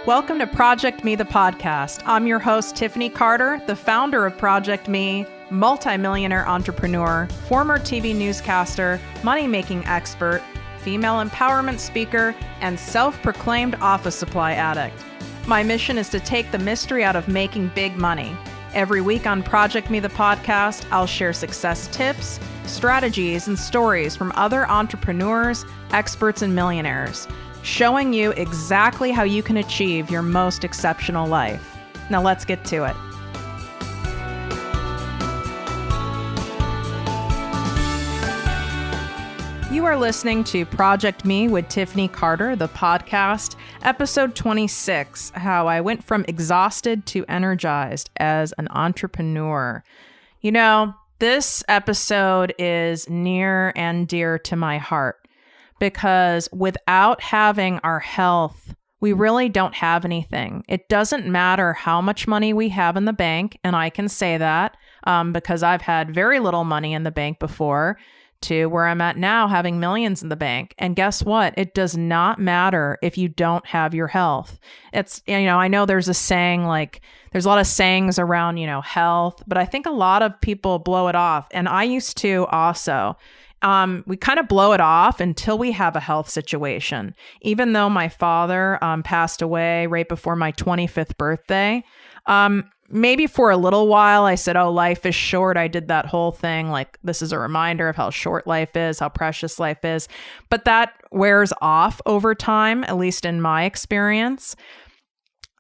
Welcome to ProjectME, the podcast. I'm your host, Tiffany Carter, the founder of ProjectME, multimillionaire entrepreneur, former TV newscaster, money-making expert, female empowerment speaker, and self-proclaimed office supply addict. My mission is to take the mystery out of making big money. Every week on ProjectME, the podcast, I'll share success tips, strategies, and stories from other entrepreneurs, experts, and millionaires, showing you exactly how you can achieve your most exceptional life. Now let's get to it. You are listening to ProjectME with Tiffany Carter, the podcast, episode 26, how I went from exhausted to energized as an entrepreneur. You know, this episode is near and dear to my heart because without having our health, we really don't have anything. It doesn't matter how much money we have in the bank, and I can say that because I've had very little money in the bank before, to where I'm at now, having millions in the bank. And guess what? It does not matter if you don't have your health. It's, I know there's a saying, like, there's a lot of sayings around, health, but I think a lot of people blow it off. And I used to also. We kind of blow it off until we have a health situation. Even though my father passed away right before my 25th birthday, maybe for a little while I said, oh, life is short. I did that whole thing. Like, this is a reminder of how short life is, how precious life is. But that wears off over time, at least in my experience.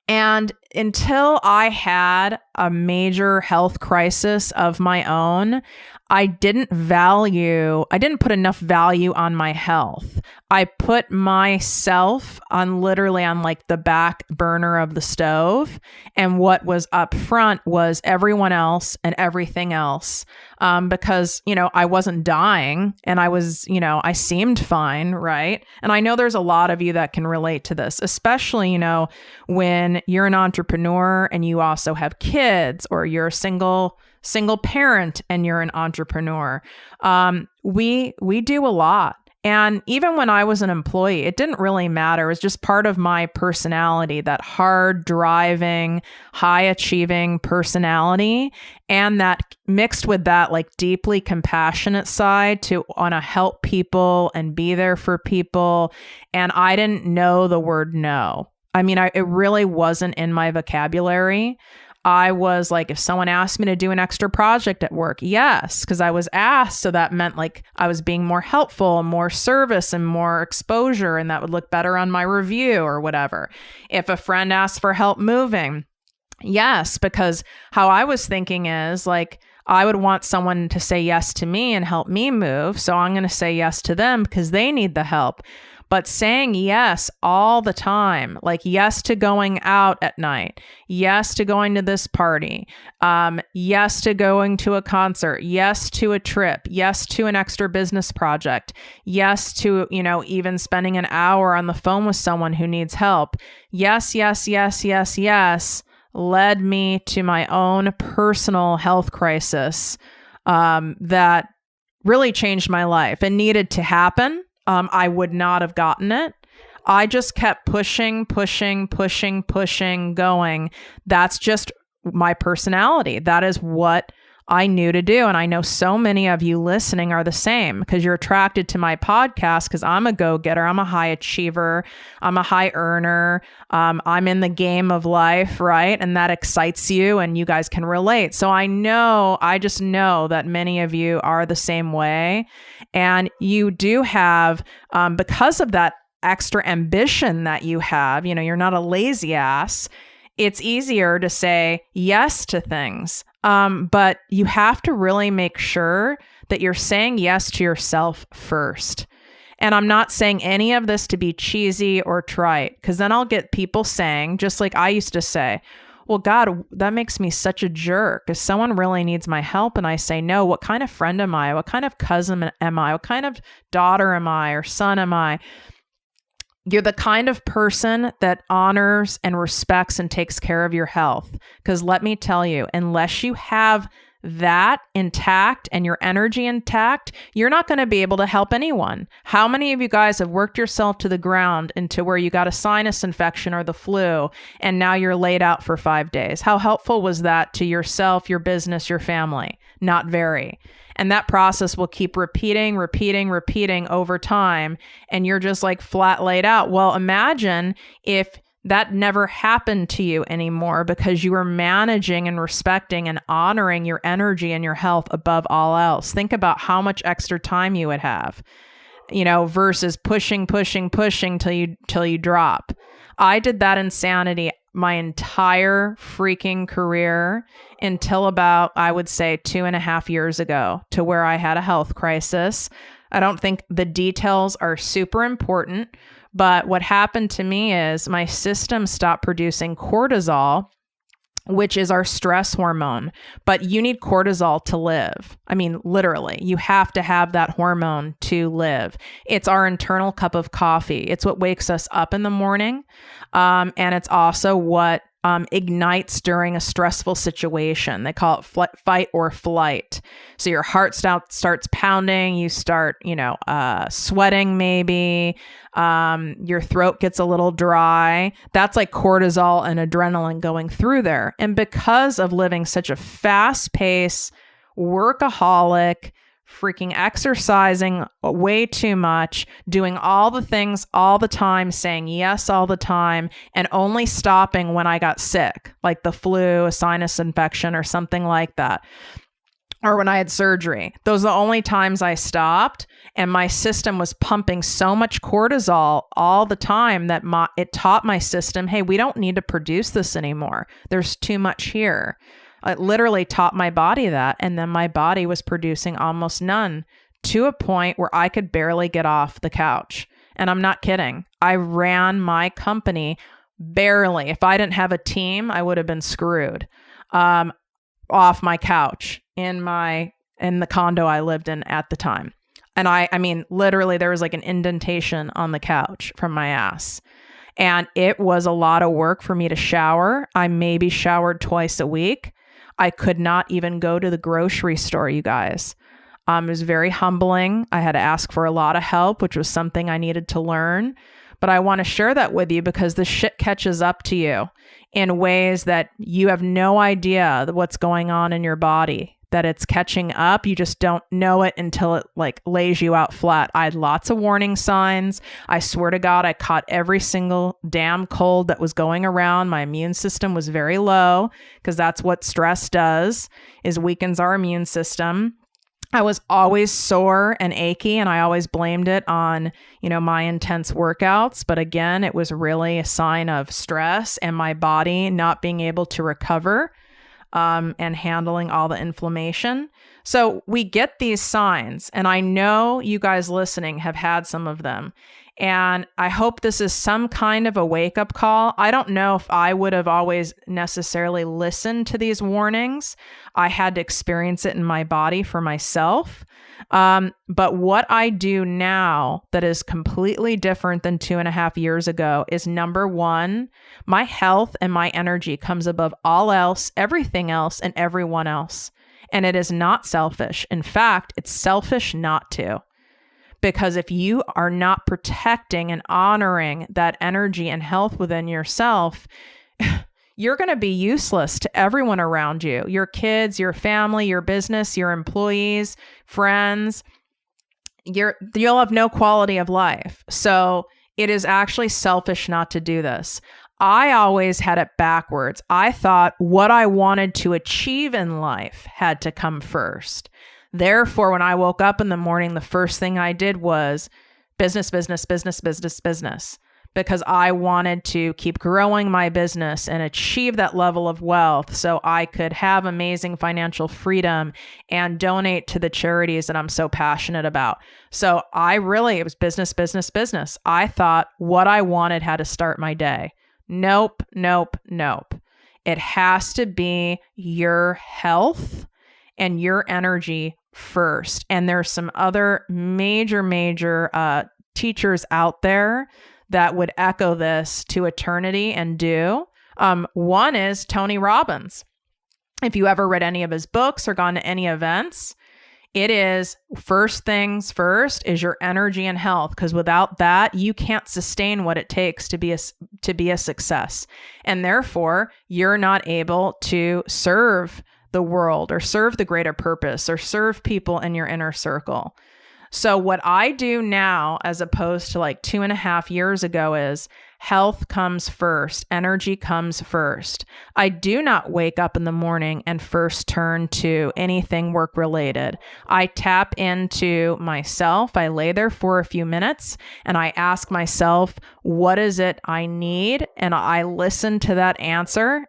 And until I had a major health crisis of my own, I didn't put enough value on my health. I put myself literally on like the back burner of the stove. And what was up front was everyone else and everything else. Because, I wasn't dying and I seemed fine, right? And I know there's a lot of you that can relate to this, especially, when you're an entrepreneur and you also have kids, or you're a single parent and you're an entrepreneur. We do a lot. And even when I was an employee, it didn't really matter. It was just part of my personality, that hard driving, high achieving personality. And that mixed with that like deeply compassionate side to want to help people and be there for people. And I didn't know the word no. I mean, it really wasn't in my vocabulary. I was like, if someone asked me to do an extra project at work, yes, because I was asked. So that meant like I was being more helpful, more service and more exposure, and that would look better on my review or whatever. If a friend asked for help moving, yes, because how I was thinking is like, I would want someone to say yes to me and help me move. So I'm going to say yes to them because they need the help. But saying yes all the time, like yes to going out at night, yes to going to this party, yes to going to a concert, yes to a trip, yes to an extra business project, yes to, even spending an hour on the phone with someone who needs help. Yes, yes, yes, yes, yes, led me to my own personal health crisis that really changed my life and needed to happen. I would not have gotten it. I just kept pushing, going. That's just my personality. That is what I knew to do. And I know so many of you listening are the same because you're attracted to my podcast because I'm a go-getter. I'm a high achiever. I'm a high earner. I'm in the game of life, right? And that excites you and you guys can relate. So I just know that many of you are the same way. And you do have, because of that extra ambition that you have, you're not a lazy ass. It's easier to say yes to things. But you have to really make sure that you're saying yes to yourself first. And I'm not saying any of this to be cheesy or trite, because then I'll get people saying, just like I used to say, well, God, that makes me such a jerk. If someone really needs my help and I say no, what kind of friend am I? What kind of cousin am I? What kind of daughter am I or son am I? You're the kind of person that honors and respects and takes care of your health. Because let me tell you, unless you have that intact and your energy intact, you're not going to be able to help anyone. How many of you guys have worked yourself to the ground into where you got a sinus infection or the flu, and now you're laid out for 5 days? How helpful was that to yourself, your business, your family? Not very. And that process will keep repeating over time, and you're just like flat laid out. Well, imagine if that never happened to you anymore because you were managing and respecting and honoring your energy and your health above all else. Think about how much extra time you would have, versus pushing till you drop. I did that insanity my entire freaking career until about, I would say, 2.5 years ago, to where I had a health crisis. I don't think the details are super important, but what happened to me is my system stopped producing cortisol, which is our stress hormone. But you need cortisol to live. I mean, literally, you have to have that hormone to live. It's our internal cup of coffee. It's what wakes us up in the morning. And it's also what ignites during a stressful situation. They call it fight or flight. So your heart starts pounding, you start, sweating maybe, your throat gets a little dry. That's like cortisol and adrenaline going through there. And because of living such a fast-paced, workaholic, freaking exercising way too much, doing all the things all the time, saying yes all the time, and only stopping when I got sick, like the flu, a sinus infection, or something like that, or when I had surgery. Those are the only times I stopped, and my system was pumping so much cortisol all the time that it taught my system, hey, we don't need to produce this anymore. There's too much here. It literally taught my body that, and then my body was producing almost none, to a point where I could barely get off the couch. And I'm not kidding. I ran my company barely. If I didn't have a team, I would have been screwed, off my couch in the condo I lived in at the time. And I mean, literally there was like an indentation on the couch from my ass. And it was a lot of work for me to shower. I maybe showered twice a week. I could not even go to the grocery store, you guys. It was very humbling. I had to ask for a lot of help, which was something I needed to learn. But I want to share that with you because the shit catches up to you in ways that you have no idea what's going on in your body, that it's catching up. You just don't know it until it like lays you out flat. I had lots of warning signs. I swear to God, I caught every single damn cold that was going around. My immune system was very low because that's what stress does, is weakens our immune system. I was always sore and achy, and I always blamed it on, my intense workouts. But again, it was really a sign of stress and my body not being able to recover, and handling all the inflammation. So we get these signs, and I know you guys listening have had some of them. And I hope this is some kind of a wake-up call. I don't know if I would have always necessarily listened to these warnings. I had to experience it in my body for myself. But what I do now that is completely different than 2.5 years ago is, number one, my health and my energy comes above all else, everything else, and everyone else. And it is not selfish. In fact, it's selfish not to. Because if you are not protecting and honoring that energy and health within yourself, you're going to be useless to everyone around you, your kids, your family, your business, your employees, friends. You'll have no quality of life. So it is actually selfish not to do this. I always had it backwards. I thought what I wanted to achieve in life had to come first. Therefore, when I woke up in the morning, the first thing I did was business, because I wanted to keep growing my business and achieve that level of wealth so I could have amazing financial freedom and donate to the charities that I'm so passionate about. So it was business. I thought what I wanted had to start my day. Nope. It has to be your health and your energy first. And there's some other major teachers out there that would echo this to eternity and do. One is Tony Robbins. if you ever read any of his books or gone to any events, it is first things first is your energy and health, because without that, you can't sustain what it takes to be a success. And therefore, you're not able to serve the world or serve the greater purpose or serve people in your inner circle. So what I do now, as opposed to like 2.5 years ago, is health comes first. Energy comes first. I do not wake up in the morning and first turn to anything work related. I tap into myself. I lay there for a few minutes and I ask myself, what is it I need? And I listen to that answer.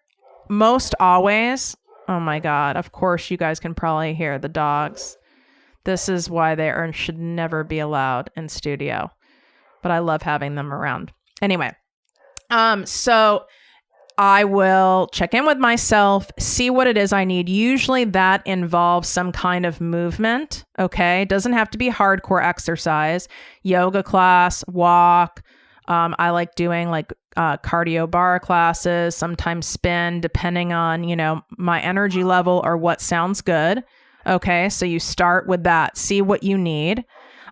Most always, oh my God, of course you guys can probably hear the dogs. This is why they should never be allowed in studio, but I love having them around. Anyway, so I will check in with myself, see what it is I need. Usually that involves some kind of movement. Okay. It doesn't have to be hardcore exercise, yoga class, walk. I like doing like cardio bar classes, sometimes spin, depending on, my energy level or what sounds good. Okay, so you start with that, see what you need.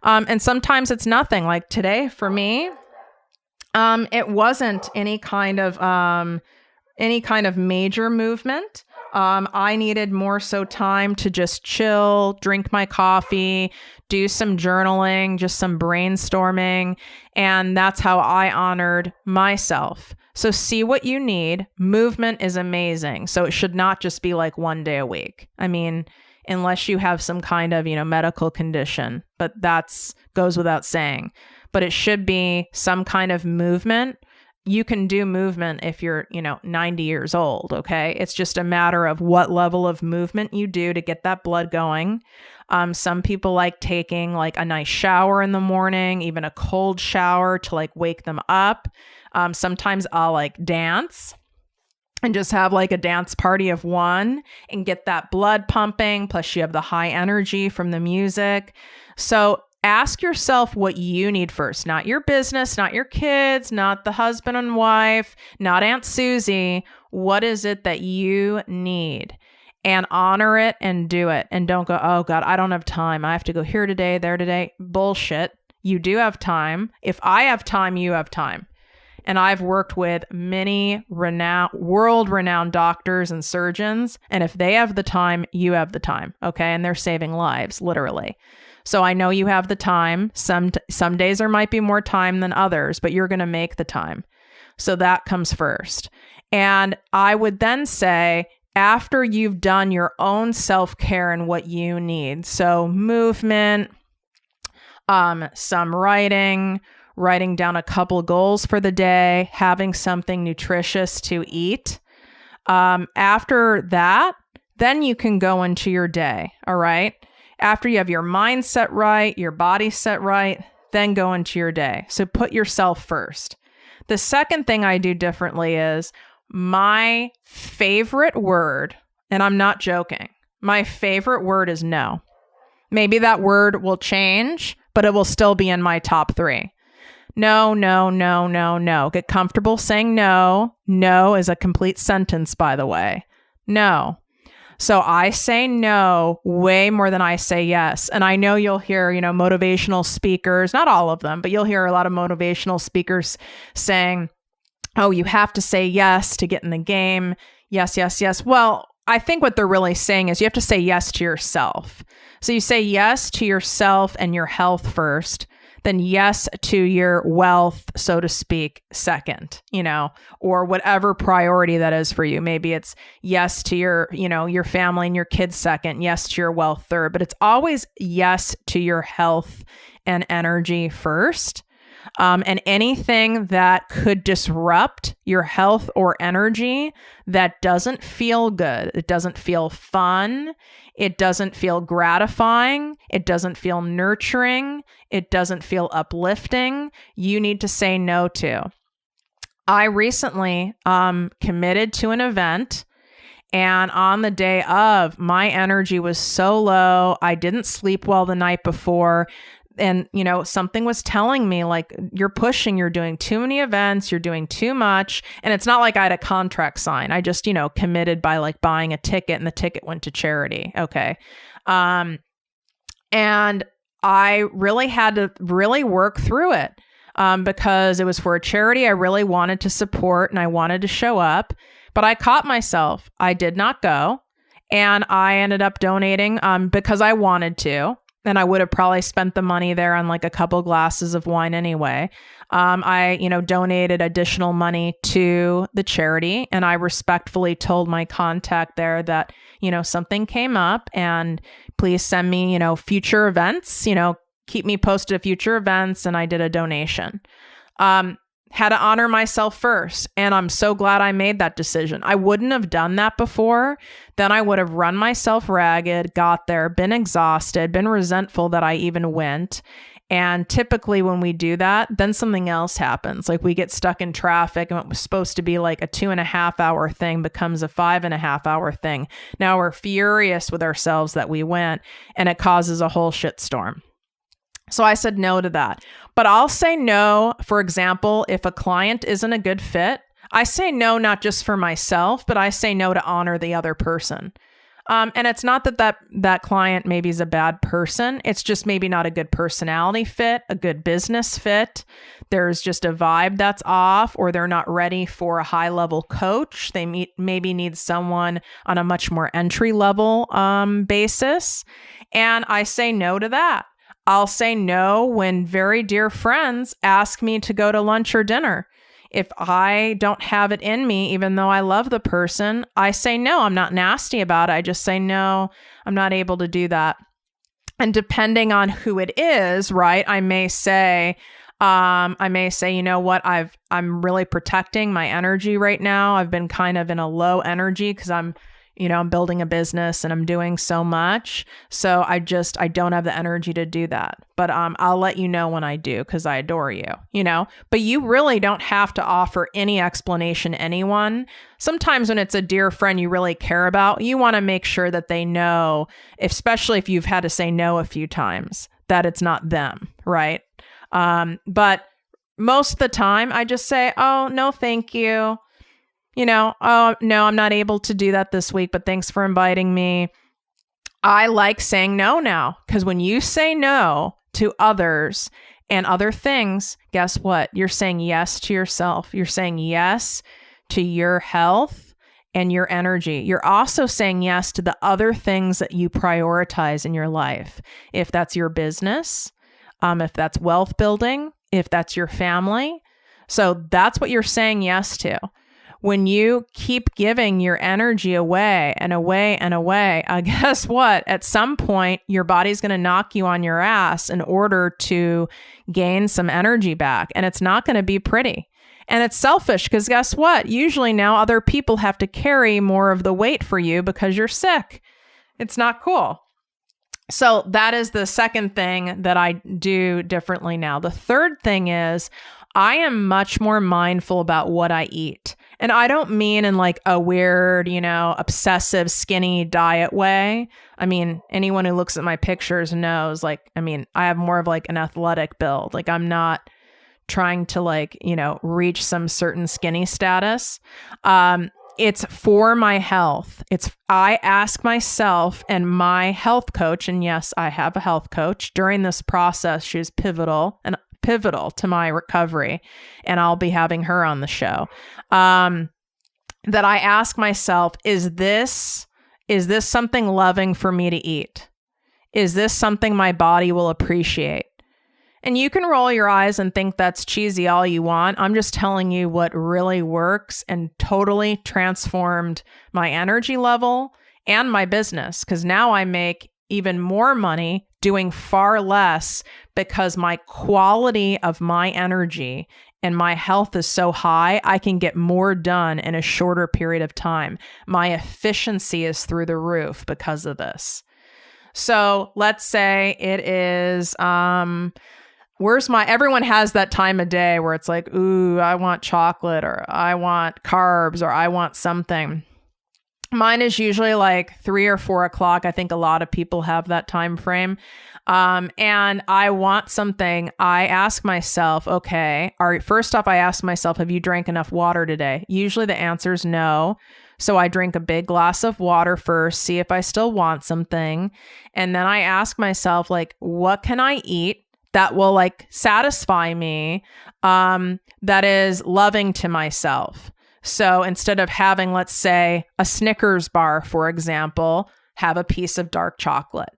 And sometimes it's nothing. Like today for me, it wasn't any kind of major movement. I needed more so time to just chill, drink my coffee, do some journaling, just some brainstorming. And that's how I honored myself. So see what you need. Movement is amazing. So it should not just be like one day a week. I mean, unless you have some kind of, medical condition, but that's goes without saying. But it should be some kind of movement. You can do movement if you're, 90 years old, okay? It's just a matter of what level of movement you do to get that blood going. Some people like taking like a nice shower in the morning, even a cold shower to like wake them up. Sometimes I'll like dance and just have like a dance party of one and get that blood pumping. Plus you have the high energy from the music. So ask yourself what you need first, not your business, not your kids, not the husband and wife, not Aunt Susie. What is it that you need? And honor it and do it. And don't go, oh God, I don't have time. I have to go here today, there today. Bullshit. You do have time. If I have time, you have time. And I've worked with many world-renowned doctors and surgeons. And if they have the time, you have the time. Okay. And they're saving lives, literally. So I know you have the time. Some days there might be more time than others, but you're going to make the time. So that comes first. And I would then say, after you've done your own self-care and what you need, so movement, some writing down a couple goals for the day, having something nutritious to eat. After that, then you can go into your day. All right. After you have your mindset right, your body set right, then go into your day. So put yourself first. The second thing I do differently is my favorite word, and I'm not joking, my favorite word is no. Maybe that word will change, but it will still be in my top 3. No, no, no, no, no. Get comfortable saying no. No is a complete sentence, by the way. No. So I say no way more than I say yes. And I know you'll hear, motivational speakers, not all of them, but you'll hear a lot of motivational speakers saying, oh, you have to say yes to get in the game. Yes, yes, yes. Well, I think what they're really saying is you have to say yes to yourself. So you say yes to yourself and your health first, then yes to your wealth, so to speak, second, or whatever priority that is for you. Maybe it's yes to your, your family and your kids second, yes to your wealth third, but it's always yes to your health and energy first. And anything that could disrupt your health or energy that doesn't feel good, it doesn't feel fun, it doesn't feel gratifying, it doesn't feel nurturing, it doesn't feel uplifting, you need to say no to. I recently committed to an event, and on the day of, my energy was so low. I didn't sleep well the night before. something was telling me like, you're pushing, you're doing too many events, you're doing too much. And it's not like I had a contract sign. I just, committed by like buying a ticket, and the ticket went to charity. Okay. And I really had to really work through it, because it was for a charity I really wanted to support and I wanted to show up, but I caught myself. I did not go, and I ended up donating, because I wanted to. And I would have probably spent the money there on like a couple glasses of wine anyway. I donated additional money to the charity, and I respectfully told my contact there that, something came up, and please send me, future events, keep me posted of future events. And I did a donation. Had to honor myself first. And I'm so glad I made that decision. I wouldn't have done that before. Then I would have run myself ragged, got there, been exhausted, been resentful that I even went. And typically when we do that, then something else happens. Like we get stuck in traffic, and what was supposed to be like a 2.5 hour thing becomes a 5.5 hour thing. Now we're furious with ourselves that we went, and it causes a whole shitstorm. So I said no to that. But I'll say no, for example, if a client isn't a good fit. I say no, not just for myself, but I say no to honor the other person. And it's not that client maybe is a bad person. It's just maybe not a good personality fit, a good business fit. There's just a vibe that's off, or they're not ready for a high level coach. They maybe need someone on a much more entry level basis. And I say no to that. I'll say no when very dear friends ask me to go to lunch or dinner. If I don't have it in me, even though I love the person, I say no. I'm not nasty about it. I just say no, I'm not able to do that. And depending on who it is, right, I may say, you know what, I'm really protecting my energy right now. I've been kind of in a low energy because I'm building a business and I'm doing so much. So I don't have the energy to do that. But I'll let you know when I do, because I adore you, But you really don't have to offer any explanation to anyone. Sometimes when it's a dear friend you really care about, you want to make sure that they know, especially if you've had to say no a few times, that it's not them, right? But most of the time I just say, oh, no, thank you. Oh, no, I'm not able to do that this week, but thanks for inviting me. I like saying no now, because when you say no to others and other things, guess what? You're saying yes to yourself. You're saying yes to your health and your energy. You're also saying yes to the other things that you prioritize in your life. If that's your business, if that's wealth building, if that's your family. So that's what you're saying yes to. When you keep giving your energy away and away and away, guess what? At some point, your body's going to knock you on your ass in order to gain some energy back. And it's not going to be pretty. And it's selfish, because guess what? Usually now other people have to carry more of the weight for you because you're sick. It's not cool. So that is the second thing that I do differently now. The third thing is I am much more mindful about what I eat. And I don't mean in like a weird, obsessive skinny diet way. I mean, anyone who looks at my pictures knows, I have more of like an athletic build. Like I'm not trying to reach some certain skinny status. It's for my health. I ask myself and my health coach, and yes, I have a health coach. During this process, she was pivotal to my recovery, and I'll be having her on the show. That I ask myself, is this something loving for me to eat? Is this something my body will appreciate? And you can roll your eyes and think that's cheesy all you want. I'm just telling you what really works and totally transformed my energy level and my business, because now I make even more money doing far less because my quality of my energy and my health is so high, I can get more done in a shorter period of time. My efficiency is through the roof because of this. So let's say it is, everyone has that time of day where it's like, ooh, I want chocolate, or I want carbs, or I want something. Mine is usually like 3 or 4 o'clock. I think a lot of people have that time frame. And I want something. I ask myself, okay, first off, I ask myself, have you drank enough water today? Usually the answer is no. So I drink a big glass of water first, see if I still want something. And then I ask myself, like, what can I eat that will like satisfy me, that is loving to myself? So instead of having, let's say, a Snickers bar, for example, have a piece of dark chocolate.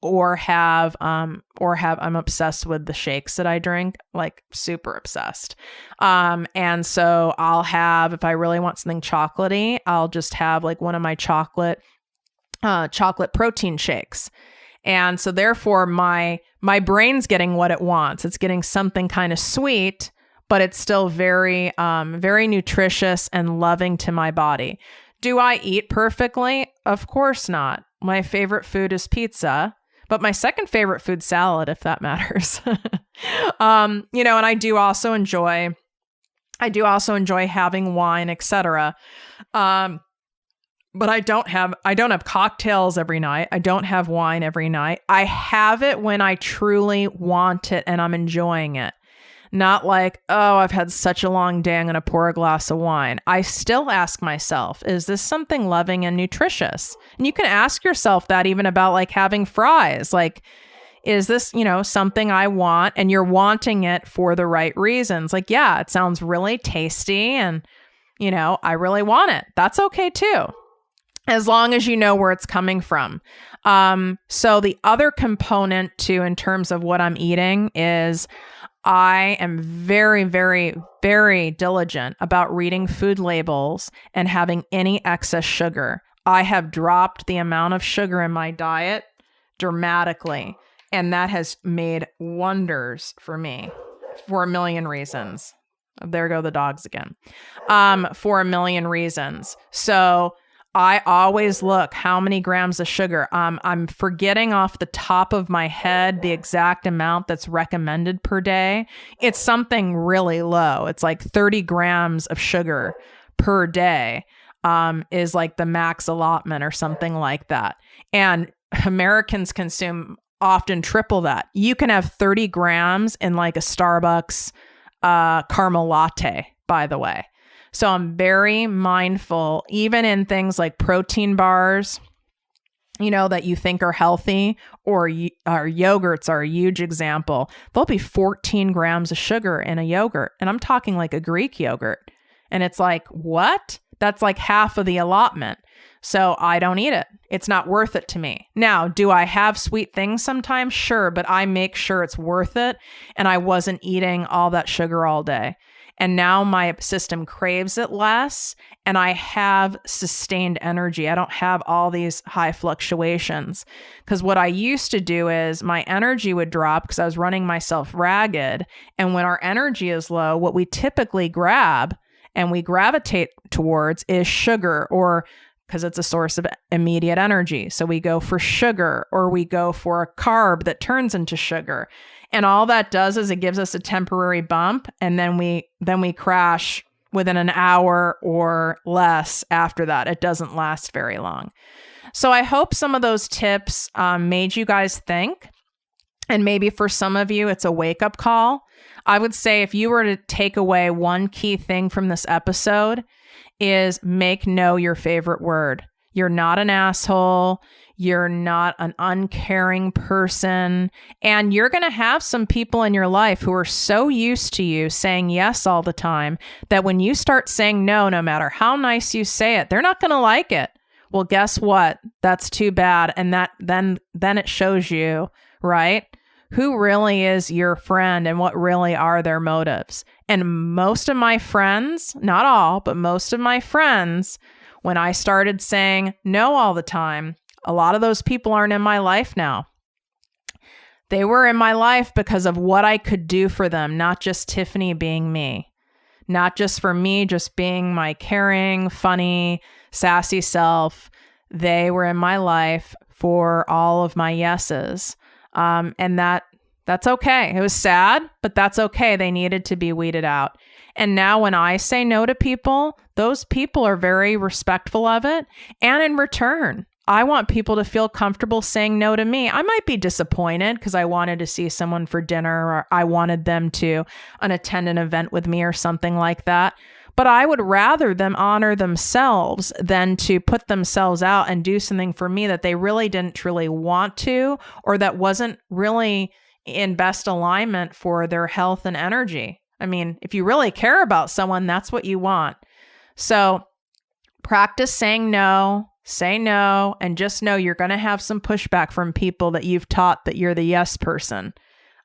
Or have I'm obsessed with the shakes that I drink, like super obsessed. And so I'll have, if I really want something chocolatey, I'll just have like one of my chocolate protein shakes. And so therefore my brain's getting what it wants. It's getting something kind of sweet, but it's still very, very nutritious and loving to my body. Do I eat perfectly? Of course not. My favorite food is pizza. But my second favorite food, salad, if that matters. And I do also enjoy having wine, etc. But I don't have cocktails every night. I don't have wine every night. I have it when I truly want it and I'm enjoying it. Not like, oh, I've had such a long day, I'm going to pour a glass of wine. I still ask myself, is this something loving and nutritious? And you can ask yourself that even about like having fries. Like, is this, something I want? And you're wanting it for the right reasons. Like, yeah, it sounds really tasty and, I really want it. That's okay too, as long as you know where it's coming from. So the other component too, in terms of what I'm eating, is I am very, very, very diligent about reading food labels and having any excess sugar. I have dropped the amount of sugar in my diet dramatically, and that has made wonders for me for a million reasons. There go the dogs again. For a million reasons. So I always look how many grams of sugar. I'm forgetting off the top of my head the exact amount that's recommended per day. It's something really low. It's like 30 grams of sugar per day is like the max allotment or something like that. And Americans consume often triple that. You can have 30 grams in like a Starbucks caramel latte, by the way. So I'm very mindful, even in things like protein bars, that you think are healthy, or yogurts are a huge example. There'll be 14 grams of sugar in a yogurt. And I'm talking like a Greek yogurt. And it's like, what? That's like half of the allotment. So I don't eat it. It's not worth it to me. Now, do I have sweet things sometimes? Sure, but I make sure it's worth it. And I wasn't eating all that sugar all day. And now my system craves it less, and I have sustained energy. I don't have all these high fluctuations. Because what I used to do is my energy would drop because I was running myself ragged. And when our energy is low, what we typically grab and we gravitate towards is sugar, or because it's a source of immediate energy. So we go for sugar, or we go for a carb that turns into sugar. And all that does is it gives us a temporary bump, and then we crash within an hour or less after that. It doesn't last very long. So I hope some of those tips made you guys think. And maybe for some of you, it's a wake-up call. I would say if you were to take away one key thing from this episode, is make no your favorite word. You're not an asshole. You're not an uncaring person. And you're going to have some people in your life who are so used to you saying yes all the time that when you start saying no, no matter how nice you say it, they're not going to like it. Well, guess what? That's too bad. And that then it shows you, right, who really is your friend and what really are their motives. And most of my friends, not all, but most of my friends, when I started saying no all the time, a lot of those people aren't in my life now. They were in my life because of what I could do for them, not just Tiffany being me. Not just for me, just being my caring, funny, sassy self. They were in my life for all of my yeses. And that's okay. It was sad, but that's okay. They needed to be weeded out. And now when I say no to people, those people are very respectful of it. And in return, I want people to feel comfortable saying no to me. I might be disappointed because I wanted to see someone for dinner, or I wanted them to attend an event with me or something like that. But I would rather them honor themselves than to put themselves out and do something for me that they really didn't truly want to, or that wasn't really in best alignment for their health and energy. I mean, if you really care about someone, that's what you want. So practice saying no, say no, and just know you're going to have some pushback from people that you've taught that you're the yes person.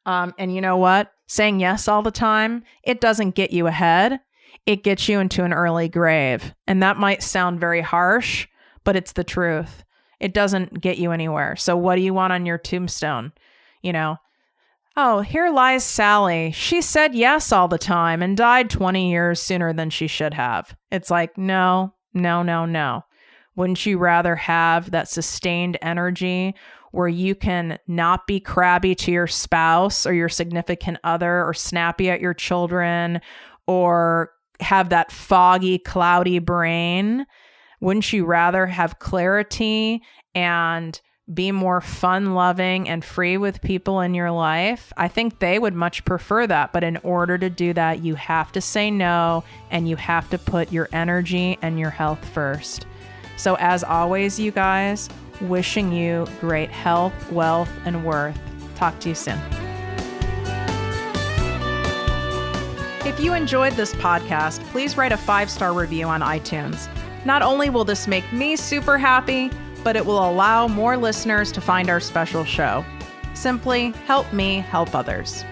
And you know what? Saying yes all the time, it doesn't get you ahead. It gets you into an early grave. And that might sound very harsh, but it's the truth. It doesn't get you anywhere. So what do you want on your tombstone? Oh, here lies Sally. She said yes all the time and died 20 years sooner than she should have. It's like, no. Wouldn't you rather have that sustained energy where you can not be crabby to your spouse or your significant other, or snappy at your children, or have that foggy, cloudy brain? Wouldn't you rather have clarity and be more fun-loving and free with people in your life? I think they would much prefer that. But in order to do that, you have to say no, and you have to put your energy and your health first. So as always, you guys, wishing you great health, wealth, and worth. Talk to you soon. If you enjoyed this podcast, please write a 5-star review on iTunes. Not only will this make me super happy, but it will allow more listeners to find our special show. Simply help me help others.